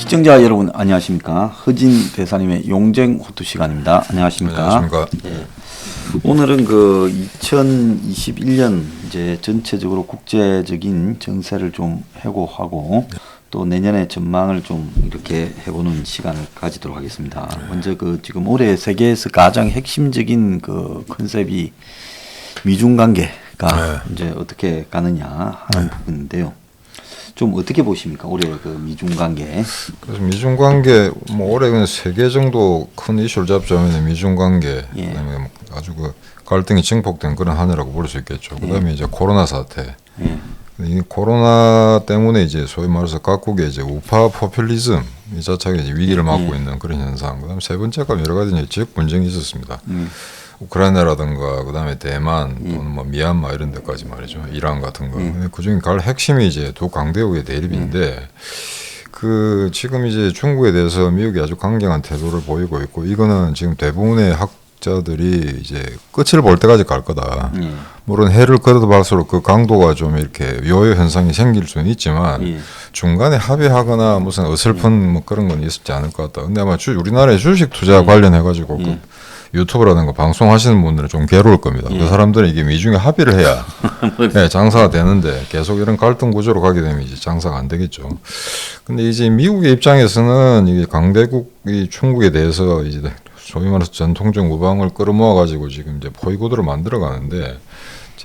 시청자 여러분 안녕하십니까. 허진 대사님의 용쟁 호투 시간입니다. 안녕하십니까. 안녕하십니까. 예. 오늘은 그 2021년 이제 전체적으로 국제적인 정세를 좀 해고하고 또 내년의 전망을 좀 이렇게 해보는 시간을 가지도록 하겠습니다. 먼저 그 지금 올해 세계에서 가장 핵심적인 그 컨셉이 미중 관계가 이제 어떻게 가느냐 하는 부분인데요. 좀 어떻게 보십니까? 올해 그 미중 관계. 그래서 미중 관계 뭐 올해 그냥 3개 정도 큰 이슈를 잡자면 미중 관계, 그다음에 뭐 아주 그 갈등이 증폭된 그런 한 해라고 볼 수 있겠죠. 그다음에 이제 코로나 사태. 이 코로나 때문에 이제 소위 말해서 각국의 이제 우파 포퓰리즘 이 자체가 이제 위기를 맞고 있는 그런 현상. 그다음 세 번째가 여러 가지 이제 지역 분쟁이 있었습니다. 우크라이나라든가 그다음에 대만 또는 뭐 미얀마 이런 데까지 말이죠. 이란 같은 거. 그중에 가장 핵심이 이제 두 강대국의 대립인데 그 지금 이제 중국에 대해서 미국이 아주 강경한 태도를 보이고 있고 이거는 지금 대부분의 학자들이 이제 끝을 볼 때까지 갈 거다. 물론 해를 거듭할수록 그 강도가 좀 이렇게 요요 현상이 생길 수는 있지만 중간에 합의하거나 무슨 어설픈 뭐 그런 건 있지 않을 것 같다. 근데 아마 우리나라의 주식 투자 관련해 가지고 그 유튜브라든가 방송하시는 분들은 좀 괴로울 겁니다. 그 사람들은 이게 미중에 합의를 해야 네, 장사가 되는데 계속 이런 갈등 구조로 가게 되면 이제 장사가 안 되겠죠. 근데 이제 미국의 입장에서는 이게 강대국이 중국에 대해서 이제 소위 말해서 전통적 우방을 끌어모아 가지고 지금 이제 포위구도를 만들어 가는데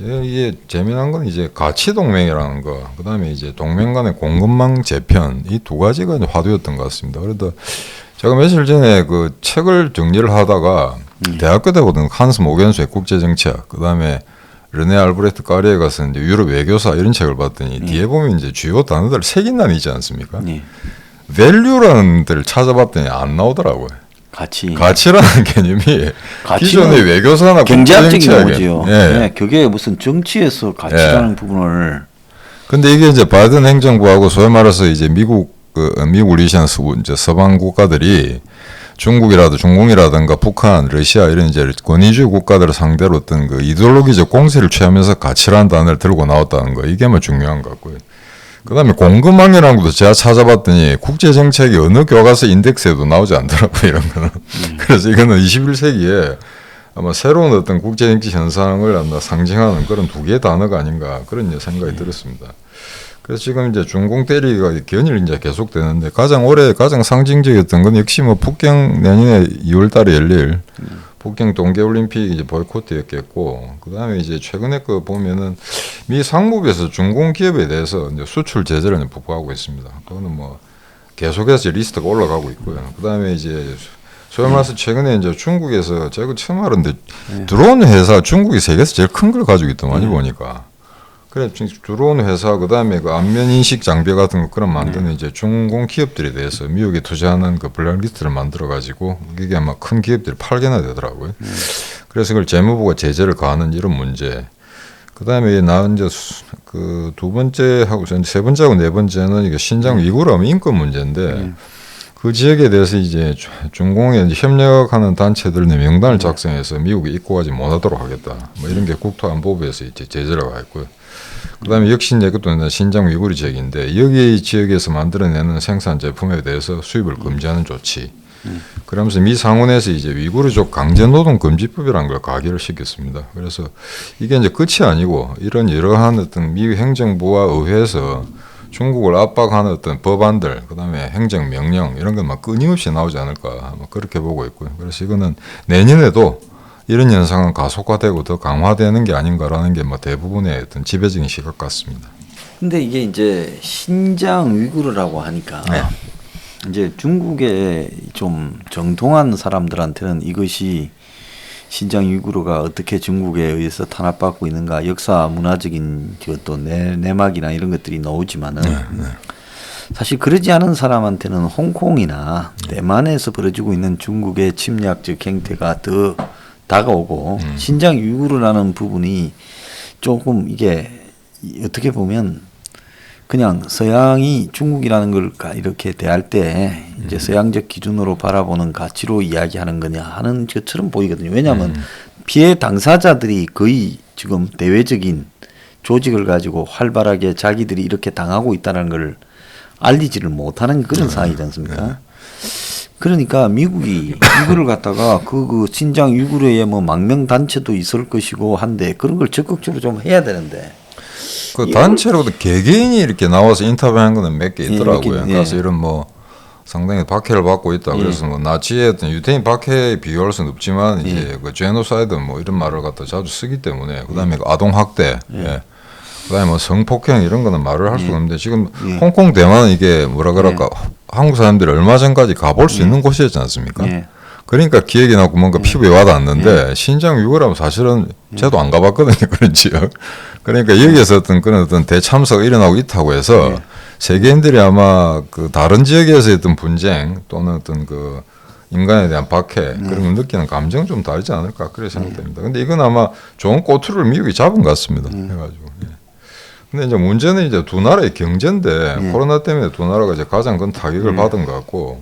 이게 재미난 건 이제 가치 동맹이라는 거, 그다음에 이제 동맹 간의 공급망 재편 이 두 가지가 이제 화두였던 것 같습니다. 그래도 제가 며칠 전에 그 책을 정리를 하다가 대학교 때 보던 한스 모겐수의 국제정책, 그다음에 르네 알브레트 까리에 가서 이제 유럽 외교사 이런 책을 봤더니 뒤에 보면 이제 주요 단어들 3개나 있지 않습니까? value라는 데를 찾아봤더니 안 나오더라고요. 가치라는 개념이 기존의 외교사나 경제학적인 용어지요. 네, 그게 무슨 정치에서 가치라는 부분을. 근데 이게 이제 바이든 행정부하고 소위 말해서 이제 미국 리시안 이제 서방 국가들이 중공이라든가 북한, 러시아 이런 이제 권위주의 국가들을 상대로 어떤 그 이데올로기적 공세를 취하면서 가치라는 단어를 들고 나왔다는 거 이게 뭐 중요한 것 같고요. 그다음에 공급망이라는 것도 제가 찾아봤더니 국제정책이 어느 교과서 인덱스에도 나오지 않더라고요, 이런 거는. 그래서 이거는 21세기에 아마 새로운 어떤 국제정치 현상을 아마 상징하는 그런 두 개의 단어가 아닌가 그런 생각이 들었습니다. 그래서 지금 이제 중공 대리가 견일 이제 계속되는데 올해 가장 상징적이었던 건 역시 뭐 북경 내년에 2월 달에 열릴 북경 동계올림픽 이제 보이콧이었겠고, 그 다음에 이제 최근에 그 보면은 미 상무부에서 중공 기업에 대해서 이제 수출 제재를 부과하고 있습니다. 그거는 뭐 계속해서 리스트가 올라가고 있고요. 그 다음에 이제 소위 말해서 최근에 이제 중국에서 제가 처음 알았는데 드론 회사 중국이 세계에서 제일 큰 걸 가지고 있더만요, 보니까. 그래, 드론 회사, 그 다음에 그 안면 인식 장비 같은 거 그런 만드는 이제 중공 기업들에 대해서 미국에 투자하는 그 블랙리스트를 만들어가지고 이게 아마 큰 기업들이 8개나 되더라고요. 그래서 그걸 재무부가 제재를 가하는 이런 문제. 그 다음에 나 이제 그 두 번째 하고 세 번째하고 네 번째는 이게 신장 위구르 인권 문제인데 그 지역에 대해서 이제 중공에 이제 협력하는 단체들의 명단을 작성해서 미국에 입국하지 못하도록 하겠다. 뭐 이런 게 국토안보부에서 이제 제재를 가했고요. 그다음에 역시 이것도 신장 위구르 지역인데 여기 이 지역에서 만들어내는 생산 제품에 대해서 수입을 금지하는 조치. 그러면서 미 상원에서 이제 위구르족 강제 노동 금지법이라는 걸 가결을 시켰습니다. 그래서 이게 이제 끝이 아니고 이런 여러한 어떤 미 행정부와 의회에서 중국을 압박하는 어떤 법안들, 그다음에 행정 명령 이런 건 막 끊임없이 나오지 않을까 뭐 그렇게 보고 있고요. 그래서 이거는 내년에도 이런 현상은 가속화되고 더 강화되는 게 아닌가라는 게 뭐 대부분의 어떤 지배적인 시각 같습니다. 근데 이게 이제 신장 위구르라고 하니까 이제 중국에 좀 정통한 사람들한테는 이것이 신장 위구르가 어떻게 중국에 의해서 탄압받고 있는가 역사 문화적인 또 내막이나 이런 것들이 나오지만은 사실 그러지 않은 사람한테는 홍콩이나 대만에서 벌어지고 있는 중국의 침략적 행태가 더 다가오고 신장 위구르라는 부분이 조금 이게 어떻게 보면 그냥 서양이 중국이라는 걸 이렇게 대할 때 이제 서양적 기준으로 바라보는 가치로 이야기하는 거냐 하는 것처럼 보이거든요. 왜냐하면 피해 당사자들이 거의 지금 대외적인 조직을 가지고 활발하게 자기들이 이렇게 당하고 있다는 걸 알리지를 못하는 그런 상황이지 않습니까? 그러니까 미국이 이거를 갖다가 그 신장 위구르의 뭐 망명 단체도 있을 것이고 한데 그런 걸 적극적으로 좀 해야 되는데 그 단체로도 개개인이 이렇게 나와서 인터뷰한 거는 몇 개 있더라고요. 그래서 이런 뭐 상당히 박해를 받고 있다. 그래서 뭐 나치의 어떤 유태인 박해에 비교할 수는 없지만 이제 그 제노사이드 뭐 이런 말을 갖다 자주 쓰기 때문에 그다음에 그 아동 학대, 그다음에 뭐 성폭행 이런 거는 말을 할 수가 없는데 지금 홍콩 대만은 이게 뭐라 그럴까 한국 사람들이 얼마 전까지 가볼 수 있는 곳이었지 않습니까? 그러니까 기억이 나고 뭔가 피부에 와닿았는데 신장 위구르하면 사실은 저도 안 가봤거든요 그런 지역. 그러니까 여기에서 어떤 그런 어떤 대참사가 일어나고 있다고 해서 세계인들이 아마 그 다른 지역에서 어떤 분쟁 또는 어떤 그 인간에 대한 박해 그런 걸 느끼는 감정 좀 다르지 않을까 그렇게 생각됩니다. 근데 이건 아마 좋은 꼬투리를 미국이 잡은 것 같습니다. 해가지고. 근데 이제 문제는 이제 두 나라의 경제인데 코로나 때문에 두 나라가 이제 가장 큰 타격을 받은 것 같고.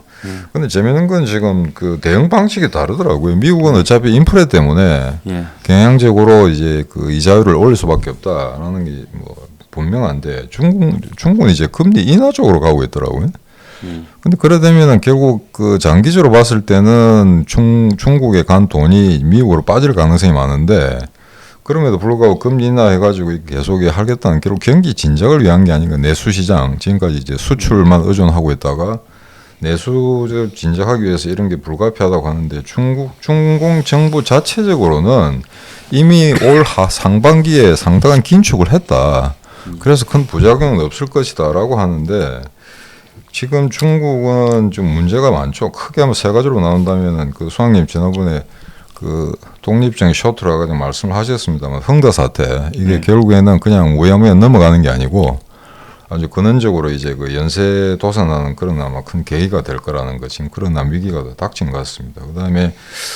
근데 재밌는 건 지금 그 대응 방식이 다르더라고요. 미국은 어차피 인플레 때문에 경향적으로 이제 그 이자율을 올릴 수밖에 없다라는 게 뭐 분명한데 중국은 이제 금리 인하 쪽으로 가고 있더라고요. 근데 그래 되면은 결국 그 장기적으로 봤을 때는 중국에 간 돈이 미국으로 빠질 가능성이 많은데 그럼에도 불구하고 금리 인하 해가지고 계속 하겠다는 결국 경기 진작을 위한 게 아닌가. 내수 시장 지금까지 이제 수출만 의존하고 있다가 내수 진작하기 위해서 이런 게 불가피하다고 하는데 중국 정부 자체적으로는 이미 올 상반기에 상당한 긴축을 했다. 그래서 큰 부작용은 없을 것이다라고 하는데 지금 중국은 좀 문제가 많죠. 크게 하면 세 가지로 나온다면은 그 수학님 지난번에 그 독립적인 쇼트라 가지고 말씀을 하셨습니다만 흥다 사태 이게 결국에는 그냥 우야무야 넘어가는 게 아니고 아주 근원적으로 이제 그 연쇄 도산하는 그런 아마 큰 계기가 될 거라는 것 지금 그런 위기가 닥친 것 같습니다. 그다음에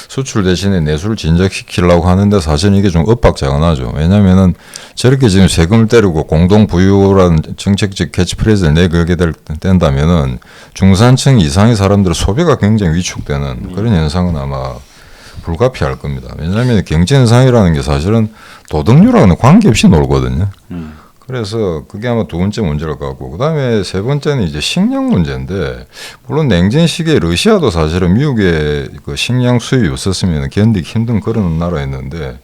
수출 대신에 내수를 진작시키려고 하는데 사실은 이게 좀 엇박자근하죠. 왜냐하면은 저렇게 지금 세금을 때리고 공동 부유라는 정책적 캐치프레이즈를 내걸게 된다면은 중산층 이상의 사람들의 소비가 굉장히 위축되는 그런 현상은 아마 불가피할 겁니다. 왜냐하면 경제 현상이라는 게 사실은 도덕률하고는 관계없이 놀거든요. 그래서 그게 아마 두 번째 문제일 것 같고 그다음에 세 번째는 이제 식량 문제인데 물론 냉전 시기에 러시아도 사실은 미국의 그 식량 수입이 없었으면 견디기 힘든 그런 나라였는데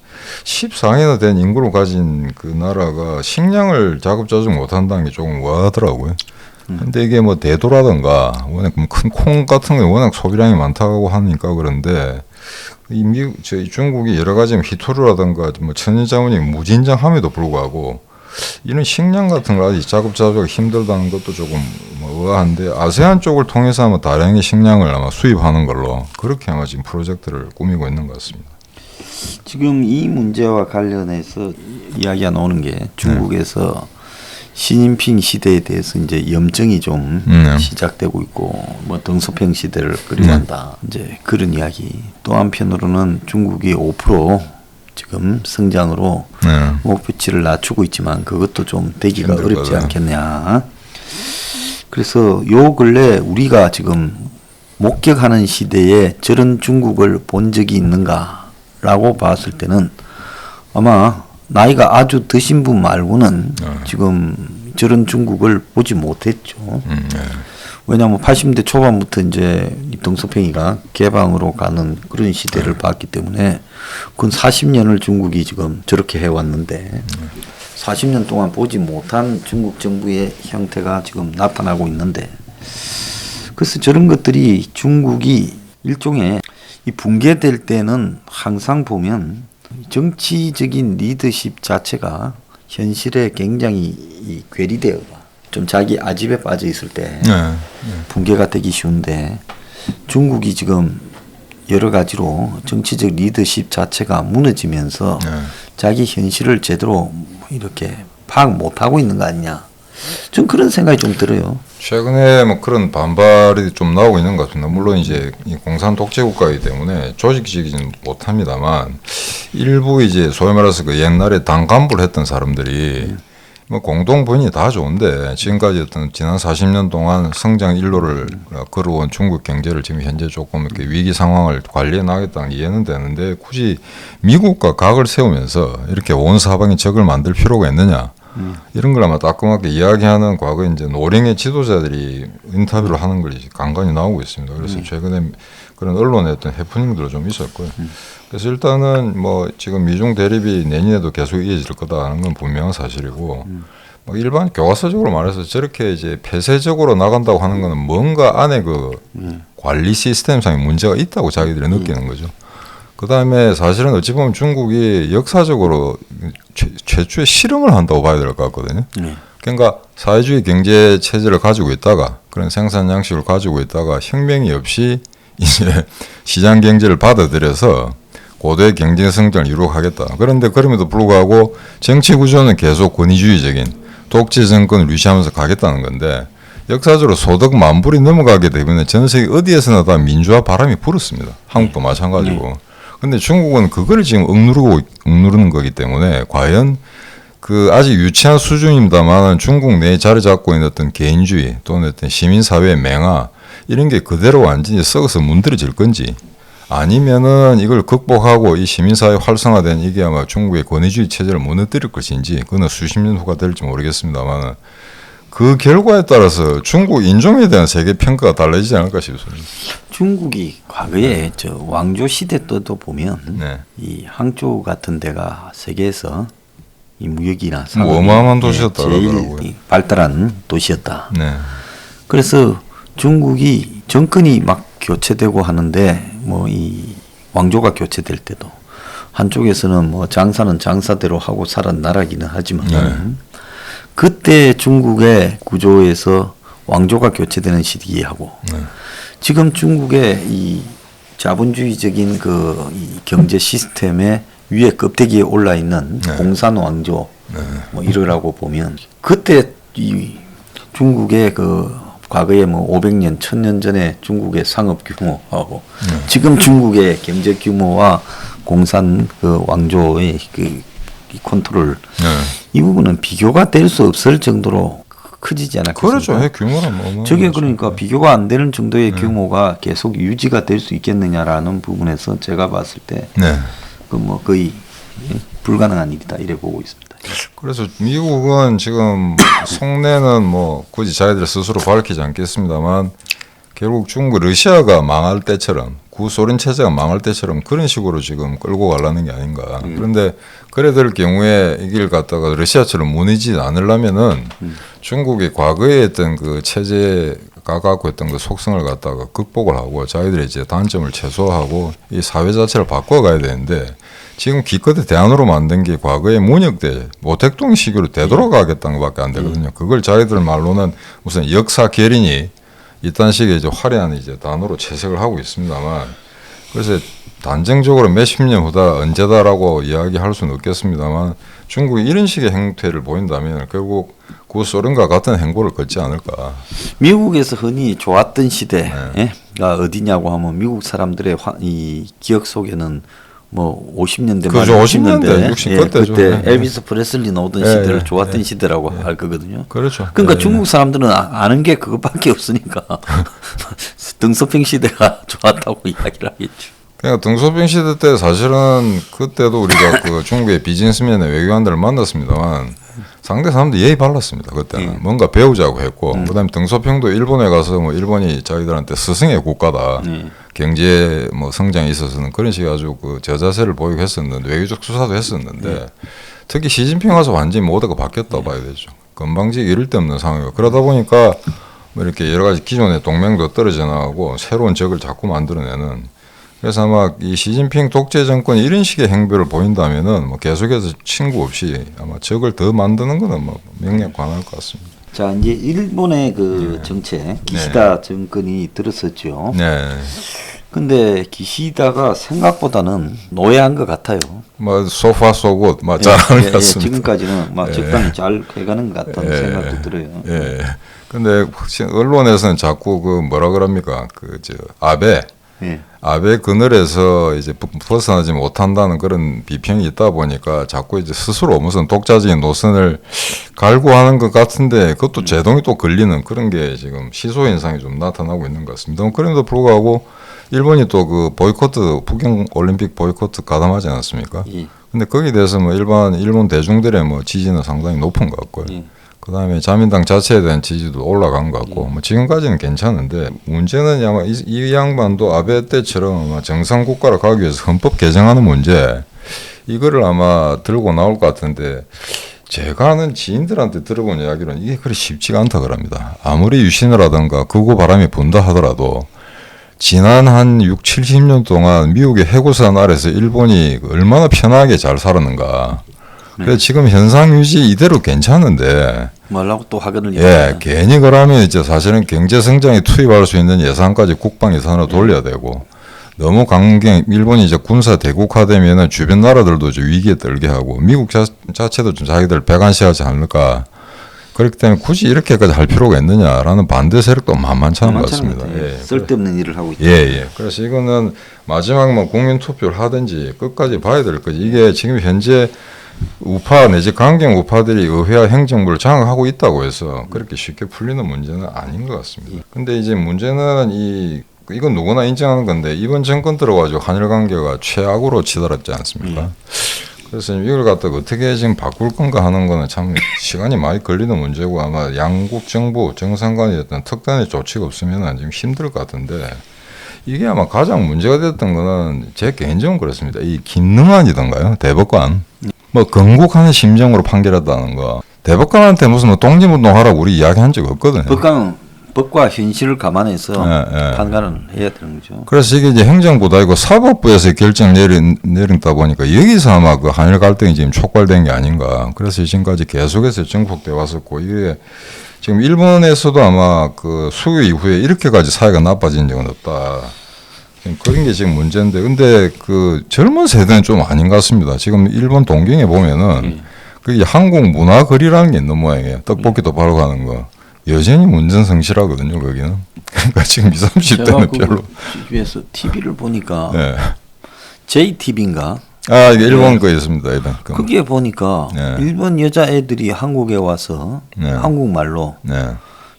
14억이나 된 인구를 가진 그 나라가 식량을 자급자족 못한다는 게 조금 와하더라고요. 근데 이게 뭐 대도라든가 워낙 큰 콩 같은 게 워낙 소비량이 많다고 하니까 그런데 이 미국, 중국이 여러 가지 희토류라든가 뭐 천연자원이 무진장함에도 불구하고 이런 식량 같은 걸 아직 자급자족 힘들다는 것도 조금 의아한데 아세안 쪽을 통해서 아마 다량의 식량을 아마 수입하는 걸로 그렇게 아마 지금 프로젝트를 꾸미고 있는 것 같습니다. 지금 이 문제와 관련해서 이야기가 나오는 게 중국에서 시진핑 시대에 대해서 이제 염증이 좀 시작되고 있고 뭐 덩소평 시대를 그리워한다 이제 그런 이야기. 또 한편으로는 중국이 5% 지금 성장으로 목표치를 낮추고 있지만 그것도 좀 되기가 어렵지 않겠냐. 그래서 요 근래 우리가 지금 목격하는 시대에 저런 중국을 본 적이 있는가라고 봤을 때는 아마 나이가 아주 드신 분 말고는 지금 저런 중국을 보지 못했죠. 왜냐하면 80대 초반부터 이제 덩소평이가 개방으로 가는 그런 시대를 봤기 때문에 그건 40년을 중국이 지금 저렇게 해왔는데 40년 동안 보지 못한 중국 정부의 형태가 지금 나타나고 있는데 그래서 저런 것들이 중국이 일종의 이 붕괴될 때는 항상 보면 정치적인 리더십 자체가 현실에 굉장히 괴리되어 좀 자기 아집에 빠져 있을 때 붕괴가 되기 쉬운데 중국이 지금 여러 가지로 정치적 리더십 자체가 무너지면서 자기 현실을 제대로 이렇게 파악 못하고 있는 거 아니냐. 좀 그런 생각이 좀 들어요. 최근에 뭐 그런 반발이 좀 나오고 있는 것 같습니다. 물론 이제 이 공산 독재 국가이기 때문에 조직적이지는 못합니다만 일부 이제 소위 말해서 그 옛날에 당 간부를 했던 사람들이 뭐 공동 분이 다 좋은데 지금까지 어떤 지난 40년 동안 성장 일로를 걸어온 중국 경제를 지금 현재 조금 이렇게 위기 상황을 관리해 나가겠다는 이해는 되는데 굳이 미국과 각을 세우면서 이렇게 온 사방에 적을 만들 필요가 있느냐? 이런 걸 아마 따끔하게 이야기하는 과거 이제 노령의 지도자들이 인터뷰를 하는 걸 간간히 나오고 있습니다. 그래서 최근에 그런 언론의 어떤 해프닝들도 좀 있었고요. 그래서 일단은 뭐 지금 미중 대립이 내년에도 계속 이어질 거다라는 건 분명한 사실이고 뭐 일반 교과서적으로 말해서 저렇게 이제 폐쇄적으로 나간다고 하는 거는 뭔가 안에 그 관리 시스템상의 문제가 있다고 자기들이 느끼는 거죠. 그 다음에 사실은 어찌 보면 중국이 역사적으로 최초의 실험을 한다고 봐야 될 것 같거든요. 그러니까 사회주의 경제 체제를 가지고 있다가 그런 생산 양식을 가지고 있다가 혁명이 없이 이제 시장 경제를 받아들여서 고도의 경제 성장을 이루어가겠다. 그런데 그럼에도 불구하고 정치 구조는 계속 권위주의적인 독재 정권을 유지하면서 가겠다는 건데 역사적으로 소득 만불이 넘어가게 되면 전 세계 어디에서나 다 민주화 바람이 불었습니다. 한국도 마찬가지고. 근데 중국은 그걸 지금 억누르는 거기 때문에 과연 그 아직 유치한 수준입니다만 중국 내에 자리 잡고 있는 어떤 개인주의 또는 어떤 시민사회의 맹화 이런 게 그대로 완전히 썩어서 문드러질 건지 아니면은 이걸 극복하고 이 시민사회 활성화된 이게 아마 중국의 권위주의 체제를 무너뜨릴 것인지 그건 수십 년 후가 될지 모르겠습니다만 그 결과에 따라서 중국 인종에 대한 세계 평가가 달라지지 않을까 싶습니다. 중국이 과거에 저 왕조 시대 때도 보면 네. 이 항저우 같은 데가 세계에서 이 무역이나 상업이 어마어마한 도시였다 제일 그러더라고요. 이 발달한 도시였다. 네. 그래서 중국이 정권이 막 교체되고 하는데 뭐 이 왕조가 교체될 때도 한쪽에서는 뭐 장사는 장사대로 하고 살은 나라기는 하지만 그때 중국의 구조에서 왕조가 교체되는 시기하고 지금 중국의 이 자본주의적인 그 이 경제 시스템의 위에 껍데기에 올라 있는 공산 왕조 뭐 이러라고 보면 그때 이 중국의 그 과거에 뭐 500년, 1000년 전에 중국의 상업 규모하고 지금 중국의 경제 규모와 공산 그 왕조의 그 이 컨트롤 이 부분은 비교가 될 수 없을 정도로 커지지 않았겠습니까? 그렇죠. 규모는 뭐 저게 그러니까 비교가 안 되는 정도의 규모가 계속 유지가 될 수 있겠느냐라는 부분에서 제가 봤을 때 그 뭐 거의 불가능한 일이다 이래 보고 있습니다. 그래서 미국은 지금 속내는 뭐 굳이 자기들 스스로 밝히지 않겠습니다만 결국 중국 러시아가 망할 때처럼 구소련 체제가 망할 때처럼 그런 식으로 지금 끌고 가려는 게 아닌가. 그런데 그래 될 경우에 이 길 갖다가 러시아처럼 무너지지 않으려면은 중국이 과거에 했던 그 체제가 갖고 있던 그 속성을 갖다가 극복을 하고 자기들의 이제 단점을 최소화하고 이 사회 자체를 바꿔가야 되는데 지금 기껏해 대안으로 만든 게 과거의 문혁대 모택동식으로 되돌아가겠다는 것밖에 안 되거든요. 그걸 자기들 말로는 무슨 역사 계린이 이딴 식의 이제 화려한 이제 단어로 채색을 하고 있습니다만 그래서 단정적으로 몇십 년 후다 언제다라고 이야기할 수는 없겠습니다만 중국이 이런 식의 행태를 보인다면 결국 구소련과 같은 행보를 걷지 않을까. 미국에서 흔히 좋았던 시대가 어디냐고 하면 미국 사람들의 이 기억 속에는 뭐 50년대 말 그죠, 50년대, 60년대죠. 그때 엘비스 프레슬리 나오던 시대를 좋았던 시대라고 할 거거든요. 그렇죠. 그러니까 중국 사람들은 아는 게 그것밖에 없으니까 덩소핑 시대가 좋았다고 이야기를 하겠죠. 그러니까 덩소핑 시대 때 사실은 그때도 우리가 그 중국의 비즈니스맨의 외교관들을 만났습니다만 상대 사람들 예의 발랐습니다. 그때는 뭔가 배우자고 했고 그다음에 덩소핑도 일본에 가서 뭐 일본이 자기들한테 스승의 국가다. 경제 뭐 성장에 있어서는 그런 식의 아주 그 저자세를 보이고 했었는데 외교적 수사도 했었는데 특히 시진핑 와서 완전히 모두가 바뀌었다고 봐야 되죠. 건방지게 이를 데 없는 상황이고 그러다 보니까 뭐 이렇게 여러 가지 기존의 동맹도 떨어져 나가고 새로운 적을 자꾸 만들어내는 그래서 아마 이 시진핑 독재 정권이 이런 식의 행보를 보인다면은 뭐 계속해서 친구 없이 아마 적을 더 만드는 거는 뭐 명령 관할 것 같습니다. 자 이제 일본의 그 정책 기시다 정권이 들었었죠. 네. 근데 기시다가 생각보다는 노예한 것 같아요. 뭐 소파 쏘고 막 잘하는 것 같습니다. 지금까지는 막 적당히 잘 해가는 것 같다는 생각도 들어요. 예. 근데 혹시 언론에서는 자꾸 그 뭐라 그럽니까? 그 저 아베 그늘에서 이제 벗어나지 못한다는 그런 비평이 있다 보니까 자꾸 이제 스스로 무슨 독자적인 노선을 갈구하는 것 같은데 그것도 제동이 또 걸리는 그런 게 지금 시소 현상이 좀 나타나고 있는 것 같습니다. 그럼에도 불구하고 일본이 또 그 보이콧 북경 올림픽 보이콧 가담하지 않았습니까? 근데 거기에 대해서 뭐 일본 대중들의 뭐 지지는 상당히 높은 것 같고요. 예. 그다음에 자민당 자체에 대한 지지도 올라간 것 같고 뭐 지금까지는 괜찮은데 문제는 아마 이 양반도 아베 때처럼 아마 정상 국가로 가기 위해서 헌법 개정하는 문제 이거를 아마 들고 나올 것 같은데 제가 아는 지인들한테 들어본 이야기로는 이게 그리 쉽지가 않다 그럽니다. 아무리 유신을 하든가 극우 바람이 분다 하더라도 지난 한 6, 70년 동안 미국의 해고선 아래서 일본이 얼마나 편하게 잘 살았는가. 그래서 지금 현상 유지 이대로 괜찮은데 말라고 또 확연을 예, 괜히 그러면 이제 사실은 경제 성장에 투입할 수 있는 예산까지 국방 예산으로 돌려야 되고 너무 일본이 이제 군사 대국화되면은 주변 나라들도 이제 위기에 떨게 하고 미국 자체도 좀 자기들 배관시하지 않을까. 그렇기 때문에 굳이 이렇게까지 할 필요가 있느냐라는 반대 세력도 만만치 않은 것 같습니다. 예. 쓸데없는 일을 하고 있죠. 예. 그래서 이거는 마지막 뭐 국민 투표를 하든지 끝까지 봐야 될 거지. 이게 지금 현재 우파 내지 강경 우파들이 의회와 행정부를 장악하고 있다고 해서 그렇게 쉽게 풀리는 문제는 아닌 것 같습니다. 근데 이제 문제는 이건 누구나 인정하는 건데 이번 정권 들어가지고 한일 관계가 최악으로 치달았지 않습니까? 그래서 이걸 갖다가 어떻게 지금 바꿀 건가 하는 거는 참 시간이 많이 걸리는 문제고 아마 양국 정부 정상간의 어떤 특단의 조치가 없으면 좀 힘들 것 같은데 이게 아마 가장 문제가 됐던 거는 제 개인적으로 그렇습니다. 이 김능한이던가요? 대법관. 뭐 건국하는 심정으로 판결했다는 거. 대법관한테 무슨 뭐 독립운동하라고 우리 이야기한 적 없거든요. 법과 현실을 감안해서 판단을 해야 되는 거죠. 그래서 이게 이제 행정부도 아니고 사법부에서 결정 내린다 보니까 여기서 아마 그 한일 갈등이 지금 촉발된 게 아닌가. 그래서 지금까지 계속해서 정폭돼 왔었고 이게 지금 일본에서도 아마 그 수교 이후에 이렇게까지 사이가 나빠진 적은 없다. 그런 게 지금 문제인데 근데 그 젊은 세대는 좀 아닌 것 같습니다. 지금 일본 동경에 보면은 그게 한국 문화거리라는 게 있는 모양이에요. 떡볶이도 바로 가는 거. 여전히 문전성실하거든요, 거기는. 그러니까 지금 20, 30대는 별로. 집에서 TV를 보니까 네. JTV인가? 이게 일본 거였습니다, 일단. 거기에 보니까 일본 여자애들이 한국에 와서 한국말로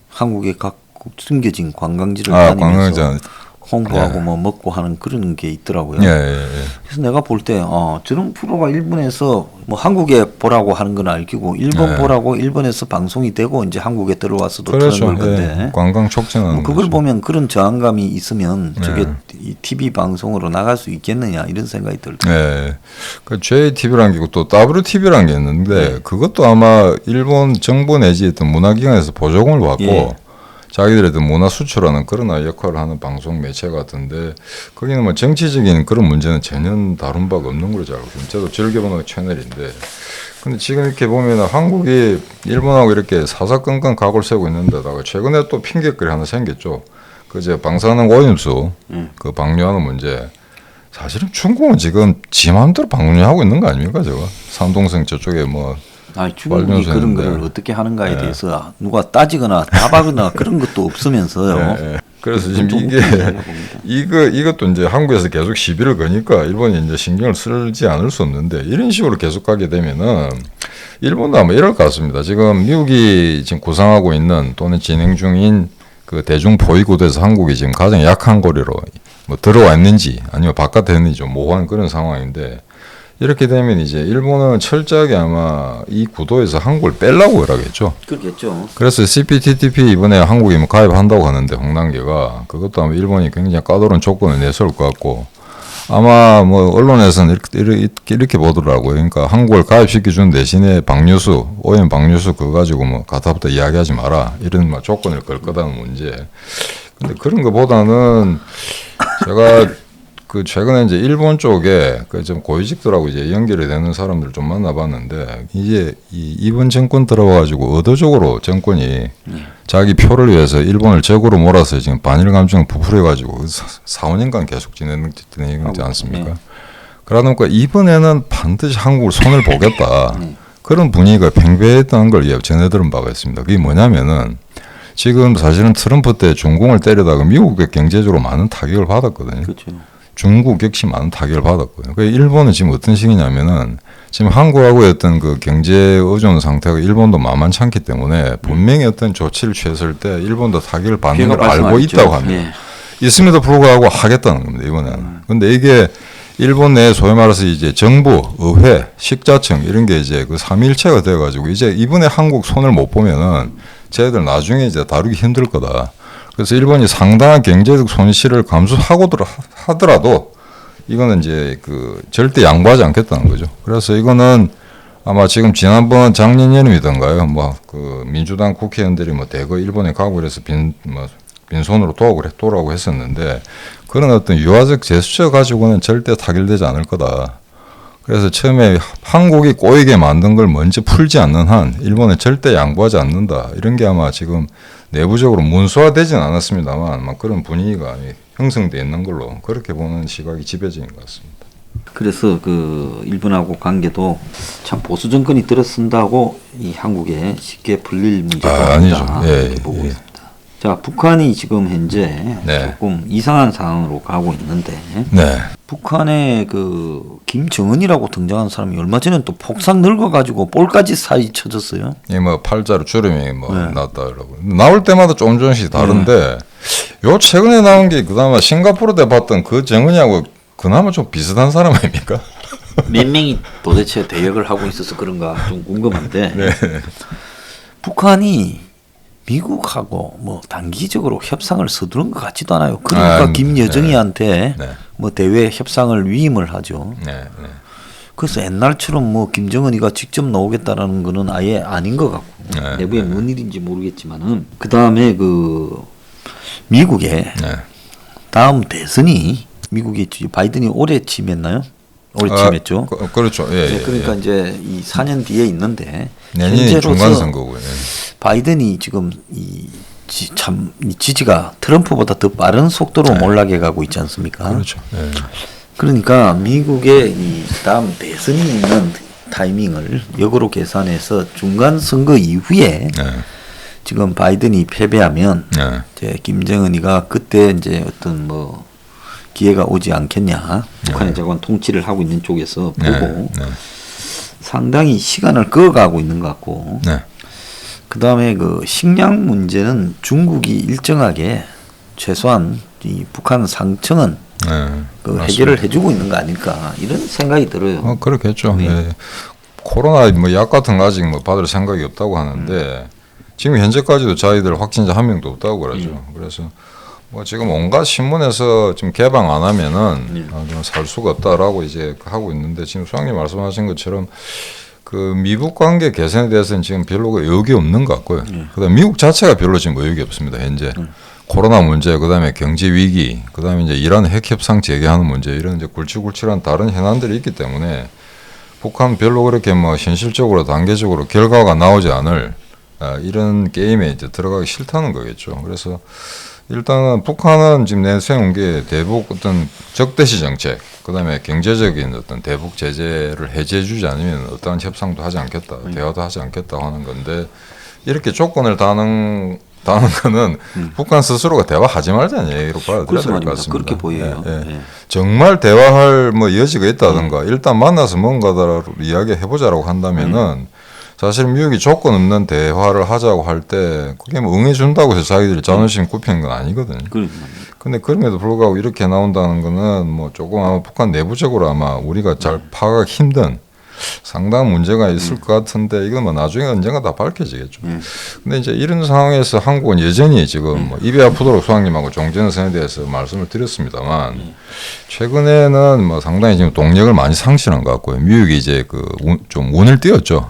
한국의 각국 숨겨진 관광지를 다니면서 홍보하고 뭐 먹고 하는 그런 게 있더라고요. 그래서 내가 볼 때 저런 프로가 일본에서 뭐 한국에 보라고 하는 건 알기고 일본 보라고 일본에서 방송이 되고 이제 한국에 들어와서도 그렇죠. 그런 건데 관광 촉진하는 뭐 그걸 거죠. 보면 그런 저항감이 있으면 저게 이 TV 방송으로 나갈 수 있겠느냐 이런 생각이 들더라고요. 그 JTV라는 게 있고 또 WTV라는 게 있는데 그것도 아마 일본 정부 내지 어떤 문화기관에서 보조금을 받고 자기들의 어떤 문화 수출하는 그런 역할을 하는 방송 매체 같은데 거기는 뭐 정치적인 그런 문제는 전혀 다룬 바가 없는 걸로 알고 있습니다. 저도 즐겨보는 채널인데 근데 지금 이렇게 보면 한국이 일본하고 이렇게 사사건건 각오를 세우고 있는데다가 최근에 또 핑계거리 하나 생겼죠. 그제 방사능 오염수 그 방류하는 문제. 사실은 중국은 지금 지 마음대로 방류하고 있는 거 아닙니까 저거? 산동성 저쪽에 뭐 중국이 그런 거를 어떻게 하는가에 대해서 누가 따지거나 답하거나 그런 것도 없으면서요. 그래서 지금 이것도 이제 한국에서 계속 시비를 거니까 일본이 이제 신경을 쓰지 않을 수 없는데 이런 식으로 계속 가게 되면은 일본도 아마 이럴 것 같습니다. 지금 미국이 지금 구상하고 있는 또는 진행 중인 그 대중 보이콧에서 한국이 지금 가장 약한 고리로 뭐 들어와 있는지 아니면 바깥에 있는지 좀 모호한 그런 상황인데 이렇게 되면 이제 일본은 철저하게 아마 이 구도에서 한국을 빼려고 그러겠죠. 그렇겠죠. 그래서 CPTPP 이번에 한국이 뭐 가입한다고 하는데 홍단계가 그것도 아마 일본이 굉장히 까다로운 조건을 내세울 것 같고 아마 뭐 언론에서는 이렇게 보더라고요. 그러니까 한국을 가입시켜준 대신에 방류수, 오염 방류수 그거 가지고 뭐 가타부터 이야기하지 마라 이런 뭐 조건을 걸 거다는 문제. 근데 그런 것보다는 제가 그 최근에 이제 일본 쪽에 그 좀 고위직들하고 이제 연결이 되는 사람들 좀 만나봤는데 이제 이번 정권 들어와가지고 의도적으로 정권이 자기 표를 위해서 일본을 적으로 몰아서 지금 반일 감정 부풀려가지고 4, 5년간 계속 진행되지 않습니까? 그러다 보니까 이번에는 반드시 한국을 손을 보겠다 그런 분위기가 팽배했다는 걸 전해들은 바가 있습니다. 그게 뭐냐면은 지금 사실은 트럼프 때 중공을 때리다가 미국의 경제적으로 많은 타격을 받았거든요. 그렇죠. 중국 역시 많은 타격을 받았고요. 그러니까 일본은 지금 어떤 식이냐면은 지금 한국하고의 어떤 그 경제 의존 상태가 일본도 만만치 않기 때문에 분명히 어떤 조치를 취했을 때 일본도 타격을 받는 걸 알고 있다고 합니다. 있음에도 불구하고 하겠다는 겁니다, 이번에는. 근데 이게 일본 내 소위 말해서 이제 정부, 의회, 식자청 이런 게 이제 그 삼위일체가 돼가지고 이제 이번에 한국 손을 못 보면은 쟤들 나중에 이제 다루기 힘들 거다. 그래서 일본이 상당한 경제적 손실을 하더라도 이거는 이제 그 절대 양보하지 않겠다는 거죠. 그래서 이거는 아마 지금 지난번 작년 여름이던가요. 뭐 그 민주당 국회의원들이 뭐 대거 일본에 가고 그래서 빈손으로 도라고 했었는데 그런 어떤 유화적 제스처 가지고는 절대 타결되지 않을 거다. 그래서 처음에 한국이 꼬이게 만든 걸 먼저 풀지 않는 한 일본은 절대 양보하지 않는다. 이런 게 아마 지금 내부적으로 문서화되지는 않았습니다만 아마 그런 분위기가 형성되어 있는 걸로 그렇게 보는 시각이 지배적인 것 같습니다. 그래서 그 일본하고 관계도 참 보수 정권이 들어선다고 이 한국에 쉽게 풀릴 문제가 아니다. 예, 보고 예. 있습니다. 자, 북한이 지금 현재 네. 조금 이상한 상황으로 가고 있는데 네. 북한의 그 김정은이라고 등장한 사람이 얼마 전에 또 폭삭 늙어가지고 볼까지 사이 쳐졌어요. 이 뭐 팔자로 주름이 뭐 났다라고 나올 때마다 조금씩 다른데 요 최근에 나온 게 그나마 싱가포르 때 봤던 그 정은이하고 그나마 좀 비슷한 사람 아닙니까? 몇 명이 도대체 대역을 하고 있어서 그런가 좀 궁금한데 네. 북한이 미국하고 뭐 단기적으로 협상을 서두른 것 같지도 않아요. 그러니까 김여정이한테 네. 뭐 대외 협상을 위임을 하죠. 네. 네. 그래서 옛날처럼 뭐 김정은이가 직접 나오겠다라는 거는 아예 아닌 것 같고 내부에 뭔 일인지 모르겠지만은 그 다음에 그 미국의 다음 대선이 미국이 바이든이 올해 침했나요? 올해 침했죠. 그렇죠. 예, 네, 그러니까 이제 이 4년 뒤에 있는데 내년이 중간 선거고요. 바이든이 지금 이 지지가 트럼프보다 더 빠른 속도로 몰락해 가고 있지 않습니까? 그렇죠. 예. 그러니까 미국의 이 다음 대선이 있는 타이밍을 역으로 계산해서 중간 선거 이후에 지금 바이든이 패배하면 이제 김정은이가 그때 이제 어떤 뭐 기회가 오지 않겠냐. 북한의 자관 통치를 하고 있는 쪽에서 보고 상당히 시간을 끌어가고 있는 것 같고 그 다음에 그 식량 문제는 중국이 일정하게 최소한 이 북한 상층은 그 해결을 해주고 있는 거 아닐까 이런 생각이 들어요. 그렇겠죠. 예. 코로나 뭐 약 같은 거 아직 뭐 받을 생각이 없다고 하는데 지금 현재까지도 자기들 확진자 한 명도 없다고 그러죠. 그래서 뭐 지금 온갖 신문에서 지금 개방 안 하면은 좀 살 수가 없다라고 이제 하고 있는데 지금 수장님 말씀하신 것처럼 그 미국 관계 개선에 대해서는 지금 별로 의욕이 없는 것 같고요. 그다음 미국 자체가 별로 지금 의욕이 없습니다. 현재 코로나 문제, 그다음에 경제 위기, 그다음에 이제 이란 핵 협상 재개하는 문제 이런 이제 굵직굵직한 다른 현안들이 있기 때문에 북한 별로 그렇게 뭐 현실적으로 단계적으로 결과가 나오지 않을 이런 게임에 이제 들어가기 싫다는 거겠죠. 그래서 일단은 북한은 지금 내세운 게 대북 어떤 적대시 정책, 그다음에 경제적인 어떤 대북 제재를 해제해주지 않으면 어떠한 협상도 하지 않겠다, 대화도 하지 않겠다 하는 건데 이렇게 조건을 다는 거는 북한 스스로가 대화하지 말자는 얘기로 봐야 될 것 같습니다. 그렇게 보여요. 정말 대화할 뭐 여지가 있다든가 일단 만나서 뭔가를 이야기해보자라고 한다면은 사실 미국이 조건 없는 대화를 하자고 할 때 그게 뭐 응해준다고 해서 자기들이 자존심 굽히는 건 아니거든요. 근데 그럼에도 불구하고 이렇게 나온다는 거는 뭐 조금 아마 북한 내부적으로 아마 우리가 잘 파악하기 힘든 상당한 문제가 있을 것 같은데 이건 뭐 나중에 언젠가 다 밝혀지겠죠. 근데 이제 이런 상황에서 한국은 여전히 지금 뭐 입이 아프도록 수장님하고 종전선에 대해서 말씀을 드렸습니다만 최근에는 뭐 상당히 지금 동력을 많이 상실한 것 같고요. 미국이 이제 그 좀 운을 띄웠죠.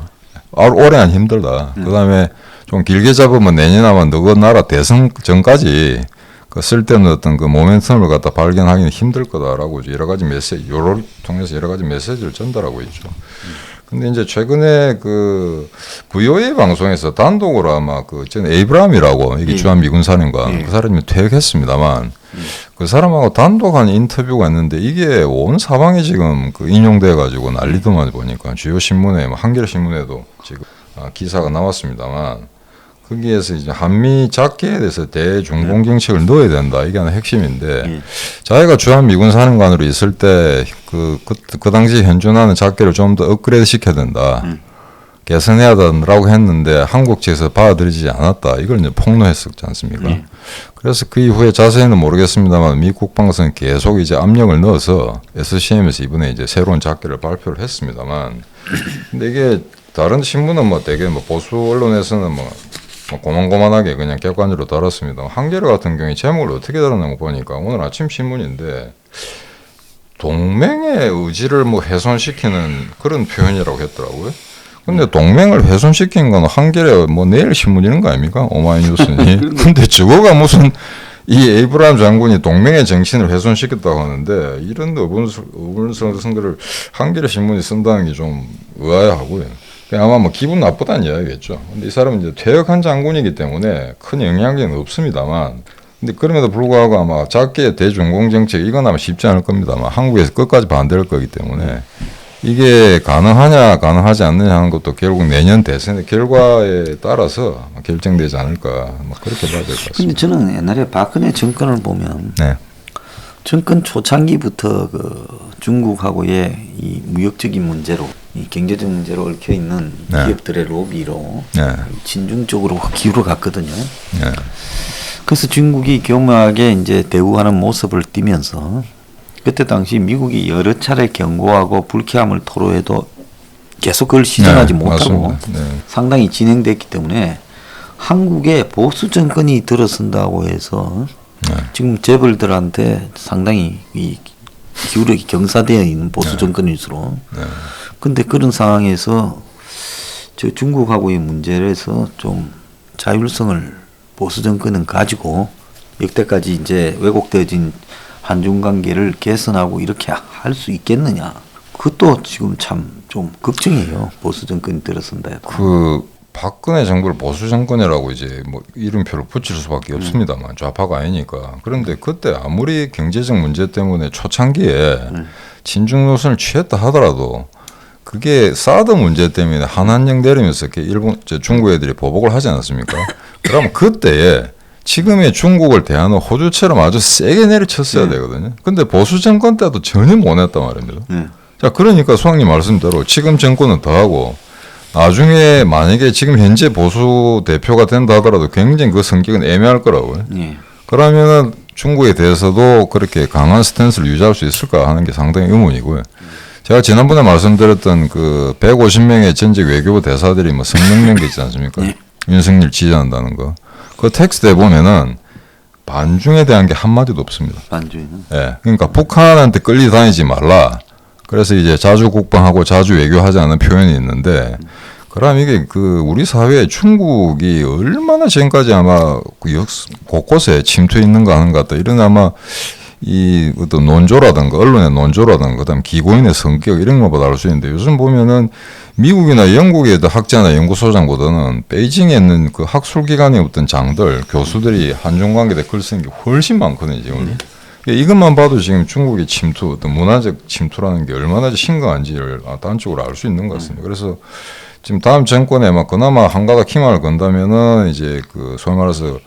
올해는 힘들다. 그다음에 좀 길게 잡으면 내년 아마 너그 나라 대선 전까지 그 쓸데없는 어떤 그 모멘텀을 갖다 발견하기는 힘들 거다라고 여러 가지 메시지, 요를 통해서 여러 가지 메시지를 전달하고 있죠. 근데 이제 최근에 그 VOA 방송에서 단독으로 아마 그 전 에이브람이라고 이게 주한 미군 사령관 그 사람이 퇴역했습니다만 그 사람하고 단독한 인터뷰가 있는데 이게 온 사방에 지금 그 인용돼 가지고 난리도만 보니까 주요 신문에 뭐 한겨레 신문에도 지금 기사가 나왔습니다만 거기에서 이제 한미 작계에 대해서 대중공 정책을 넣어야 된다. 이게 하나 핵심인데 자기가 주한 미군 사령관으로 있을 때 그 당시 현존하는 작계를 좀 더 업그레이드 시켜야 된다. 개선해야 된다고 했는데 한국 측에서 받아들이지 않았다. 이걸 이제 폭로했었지 않습니까? 네. 그래서 그 이후에 자세히는 모르겠습니다만 미 국방성은 계속 이제 압력을 넣어서 SCM에서 이번에 이제 새로운 작계를 발표를 했습니다만, 근데 이게 다른 신문은 뭐 되게 뭐 보수 언론에서는 뭐 고만고만하게 그냥 객관적으로 다뤘습니다. 한겨레 같은 경우에 제목을 어떻게 달았냐고 보니까 오늘 아침 신문인데 동맹의 의지를 뭐 훼손시키는 그런 표현이라고 했더라고요. 근데 동맹을 훼손시킨 건 한겨레 뭐 내일 신문 이런 거 아닙니까? 오마이뉴스니. 근데 저거가 무슨 이 에이브라함 장군이 동맹의 정신을 훼손시켰다고 하는데 이런 어불성설한 거를 한겨레 신문이 쓴다는 게 좀 의아해하고요. 아마 뭐 기분 나쁘다는 이야기겠죠. 근데 이 사람은 이제 퇴역한 장군이기 때문에 큰 영향력은 없습니다만, 근데 그럼에도 불구하고 아마 작게 대중공 정책 이건 아마 쉽지 않을 겁니다만 한국에서 끝까지 반대할 거기 때문에 이게 가능하냐 가능하지 않느냐 하는 것도 결국 내년 대선의 결과에 따라서 결정되지 않을까 뭐 그렇게 봐야 될 것 같습니다. 근데 저는 옛날에 박근혜 정권을 보면 네. 정권 초창기부터 그 중국하고의 이 무역적인 문제로 이 경제적 문제로 얽혀 있는 네. 기업들의 로비로 네. 진중 쪽으로 기울어 갔거든요. 네. 그래서 중국이 교묘하게 이제 대우하는 모습을 띠면서 그때 당시 미국이 여러 차례 경고하고 불쾌함을 토로해도 계속 그걸 시정하지 네, 못하고 맞습니다. 네. 상당히 진행됐기 때문에 한국에 보수 정권이 들어선다고 해서 네. 지금 재벌들한테 상당히 이 기울어기 경사되어 있는 보수 정권일수록 네. 근데 그런 상황에서 저 중국하고의 문제에서 좀 자율성을 보수 정권은 가지고 역대까지 이제 왜곡되어진 한중 관계를 개선하고 이렇게 할 수 있겠느냐. 그것도 지금 참 좀 걱정이에요. 보수 정권이 들어선다 해도. 그 박근혜 정부를 보수 정권이라고 이제 뭐 이름표를 붙일 수밖에 없습니다만 좌파가 아니니까. 그런데 그때 아무리 경제적 문제 때문에 초창기에 친중 노선을 취했다 하더라도 그게 사드 문제 때문에 한한령 내리면서 이렇게 중국 애들이 보복을 하지 않았습니까? 그러면 그때에 지금의 중국을 대하는 호주처럼 아주 세게 내리쳤어야 되거든요. 근데 보수 정권 때도 전혀 못 했단 말입니다. 자, 그러니까 수학님 말씀대로 지금 정권은 더하고 나중에 만약에 지금 현재 보수 대표가 된다 하더라도 굉장히 그 성격은 애매할 거라고요. 그러면은 중국에 대해서도 그렇게 강한 스탠스를 유지할 수 있을까 하는 게 상당히 의문이고요. 제가 지난번에 말씀드렸던 그 150명의 전직 외교부 대사들이 뭐 성명낸 게 있지 않습니까? 윤석열 지지한다는 거. 그 텍스트에 보면은 반중에 대한 게 한마디도 없습니다. 반중에는. 예. 그러니까 북한한테 끌려다니지 말라. 그래서 이제 자주 국방하고 자주 외교하지 않는 표현이 있는데, 그럼 이게 그 우리 사회에 중국이 얼마나 지금까지 아마 그 곳곳에 침투해 있는가 하는 것 같다. 이런 아마 이 어떤 논조라든가 언론의 논조라든가 그다음 기고인의 성격 이런 것보다 알 수 있는데 요즘 보면은 미국이나 영국의 학자나 연구소장보다는 베이징에 있는 그 학술기관의 어떤 장들 교수들이 한중 관계에 글 쓰는 게 훨씬 많거든요 지금. 이것만 봐도 지금 중국의 침투, 어떤 문화적 침투라는 게 얼마나 심각한지를 단적으로 알 수 있는 것 같습니다. 그래서 지금 다음 정권에 막 그나마 한가닥 희망을 건다면은 이제 그 소위 말해서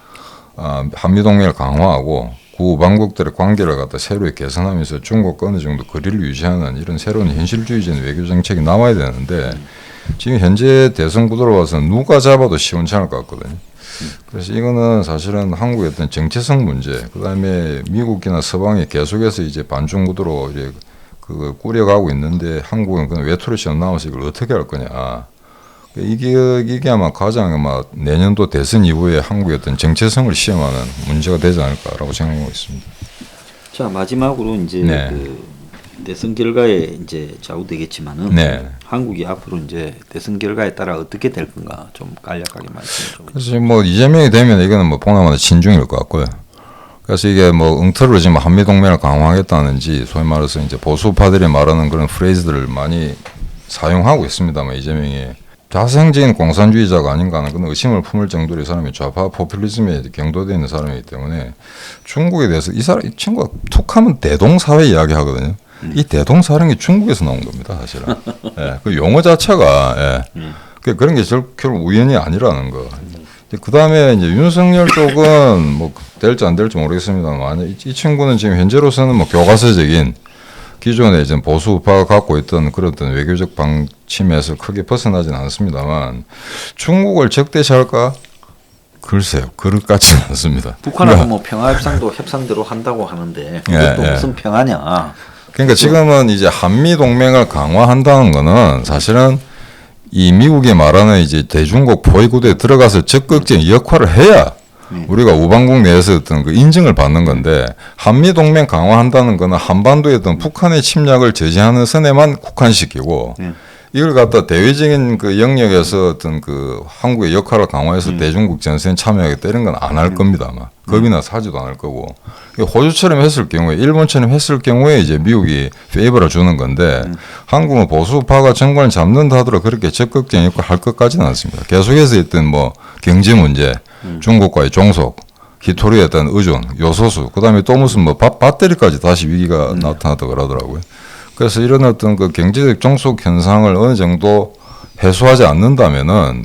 한미 동맹을 강화하고 구방국들의 관계를 갖다 새로 개선하면서 중국과 어느 정도 거리를 유지하는 이런 새로운 현실주의적인 외교 정책이 나와야 되는데 지금 현재 대선 구도로 봐서는 누가 잡아도 시원찮을 것 같거든요. 그래서 이거는 사실은 한국의 어떤 정체성 문제, 그다음에 미국이나 서방이 계속해서 이제 반중 구도로 이제 그 꾸려가고 있는데 한국은 그냥 외톨이 시험 남아서 이걸 어떻게 할 거냐. 이게 아마 가장 아마 내년도 대선 이후에 한국의 어떤 정체성을 시험하는 문제가 되지 않을까라고 생각하고 있습니다. 자 마지막으로 이제 네. 그 대선 결과에 이제 좌우되겠지만은 네. 한국이 앞으로 이제 대선 결과에 따라 어떻게 될 건가 좀 간략하게 말씀 좀. 그래서 뭐 이재명이 되면 이거는 뭐 보나마나 친중일 것 같고요. 그래서 이게 뭐 엉터리로 지금 한미 동맹을 강화하겠다는지 소위 말해서 이제 보수파들이 말하는 그런 프레이즈들을 많이 사용하고 있습니다만 이재명이 자생적인 공산주의자가 아닌가 하는 그런 의심을 품을 정도로 이 사람이 좌파 포퓰리즘에 경도되어 있는 사람이기 때문에 중국에 대해서 이 친구가 툭하면 대동사회 이야기 하거든요. 이 대동사령이 중국에서 나온 겁니다, 사실은. 예, 그 용어 자체가 그런 게 결국 우연이 아니라는 거. 그 다음에 이제 윤석열 쪽은 뭐 될지 안 될지 모르겠습니다만 이 친구는 지금 현재로서는 뭐 교과서적인 기존에 이제 보수 우파가 갖고 있던 그런 어떤 외교적 방침에서 크게 벗어나지는 않습니다만 중국을 적대시할까? 글쎄요, 그럴 것 같지는 않습니다. 북한하고 뭐 평화협상도 협상대로 한다고 하는데 그것도 무슨 평화냐? 그러니까 지금은 이제 한미 동맹을 강화한다는 거는 사실은 이 미국이 말하는 이제 대중국 포위구대에 들어가서 적극적인 역할을 해야 우리가 우방국 내에서 어떤 그 인정을 받는 건데 한미 동맹 강화한다는 거는 한반도에 어떤 북한의 침략을 저지하는 선에만 국한시키고 이걸 갖다 대외적인 그 영역에서 어떤 그 한국의 역할을 강화해서 대중국 전선에 참여하겠다 이런 건 안 할 겁니다 아마. 겁이나 사지도 않을 거고. 호주처럼 했을 경우에 일본처럼 했을 경우에 이제 미국이 페이버를 주는 건데 한국은 보수파가 정권을 잡는다 하더라도 그렇게 적극적인 역할을 할 것까지는 않습니다. 계속해서 있던 뭐 경제 문제, 중국과의 종속, 기토리에 어떤 의존, 요소수, 그다음에 또 무슨 뭐 배터리까지 다시 위기가 나타났다 그러더라고요. 그래서 이런 어떤 그 경제적 종속 현상을 어느 정도 해소하지 않는다면은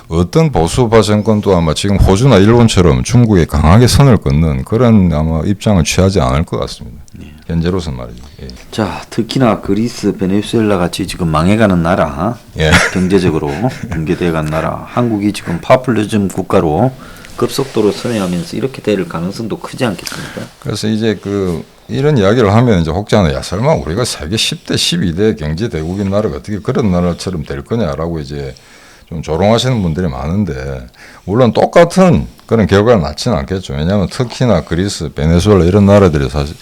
어떤 보수파 정권도 아마 지금 호주나 일본처럼 중국에 강하게 선을 긋는 그런 아마 입장을 취하지 않을 것 같습니다. 현재로서는 말이죠. 예. 자, 특히나 그리스, 베네수엘라 같이 지금 망해가는 나라, 예. 경제적으로 붕괴되어간 나라, 한국이 지금 파퓰리즘 국가로 급속도로 선회하면서 이렇게 될 가능성도 크지 않겠습니까? 그래서 이제 이런 이야기를 하면 이제 혹자는 야 설마 우리가 세계 10대, 12대 경제 대국인 나라가 어떻게 그런 나라처럼 될 거냐라고 이제 좀 조롱하시는 분들이 많은데 물론 똑같은 그런 결과가 낮지는 않겠죠. 왜냐하면 특히나 그리스, 베네수엘라 이런 나라들이 사실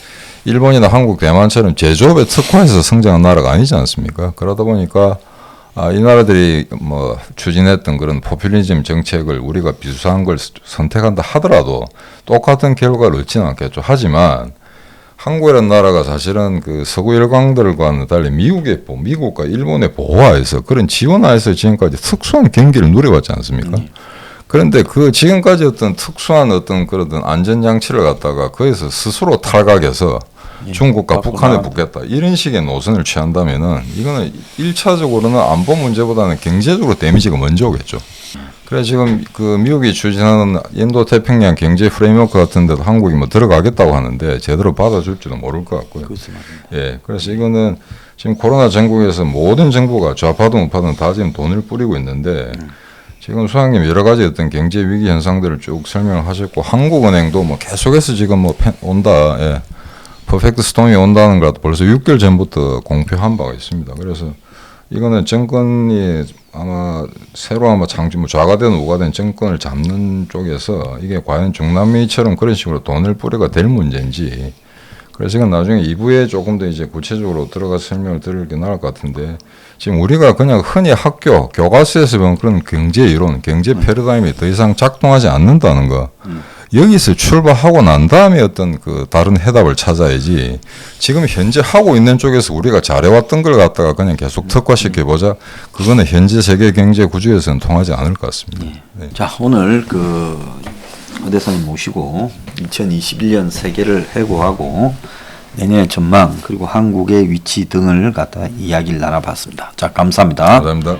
일본이나 한국, 대만처럼 제조업에 특화해서 성장한 나라가 아니지 않습니까? 그러다 보니까 이 나라들이 뭐 추진했던 그런 포퓰리즘 정책을 우리가 비슷한 걸 선택한다 하더라도 똑같은 결과를 얻지는 않겠죠. 하지만 한국이라는 나라가 사실은 그 서구 일강들과는 달리 미국과 일본의 보호하에서 그런 지원하에서 지금까지 특수한 경기를 누려왔지 않습니까? 그런데 그 지금까지 어떤 특수한 어떤 그런 안전장치를 갖다가 거기서 스스로 탈각해서 중국과 북한에 붙겠다 이런 식의 노선을 취한다면은 이거는 1차적으로는 안보 문제보다는 경제적으로 데미지가 먼저 오겠죠. 그래서 지금 그 미국이 추진하는 인도 태평양 경제 프레임워크 같은 데도 한국이 뭐 들어가겠다고 하는데 제대로 받아줄지도 모를 것 같고요. 예. 그래서 이거는 지금 코로나 전국에서 모든 정부가 좌파든 우파든 다 지금 돈을 뿌리고 있는데 지금 수장님 여러 가지 어떤 경제 위기 현상들을 쭉 설명을 하셨고 한국은행도 뭐 계속해서 지금 뭐 온다. 예. 퍼펙트 스톰이 온다는 것도 벌써 6개월 전부터 공표한 바가 있습니다. 그래서 이거는 정권이 아마 새로 아마 좌가된 우가된 정권을 잡는 쪽에서 이게 과연 중남미처럼 그런 식으로 돈을 뿌려가 될 문제인지 그래서 이건 나중에 2부에 조금 더 이제 구체적으로 들어가 설명을 드릴 게 나을 것 같은데 지금 우리가 그냥 흔히 학교 교과서에서 보는 그런 경제 이론, 경제 패러다임이 더 이상 작동하지 않는다는 거 여기서 출발하고 난 다음에 어떤 그 다른 해답을 찾아야지 지금 현재 하고 있는 쪽에서 우리가 잘해왔던 걸 갖다가 그냥 계속 특화시켜보자 그거는 현재 세계 경제 구조에서는 통하지 않을 것 같습니다. 네. 자, 오늘 어 대사님 모시고 2021년 세계를 해고하고 내년의 전망 그리고 한국의 위치 등을 갖다 이야기를 나눠봤습니다. 자, 감사합니다. 감사합니다.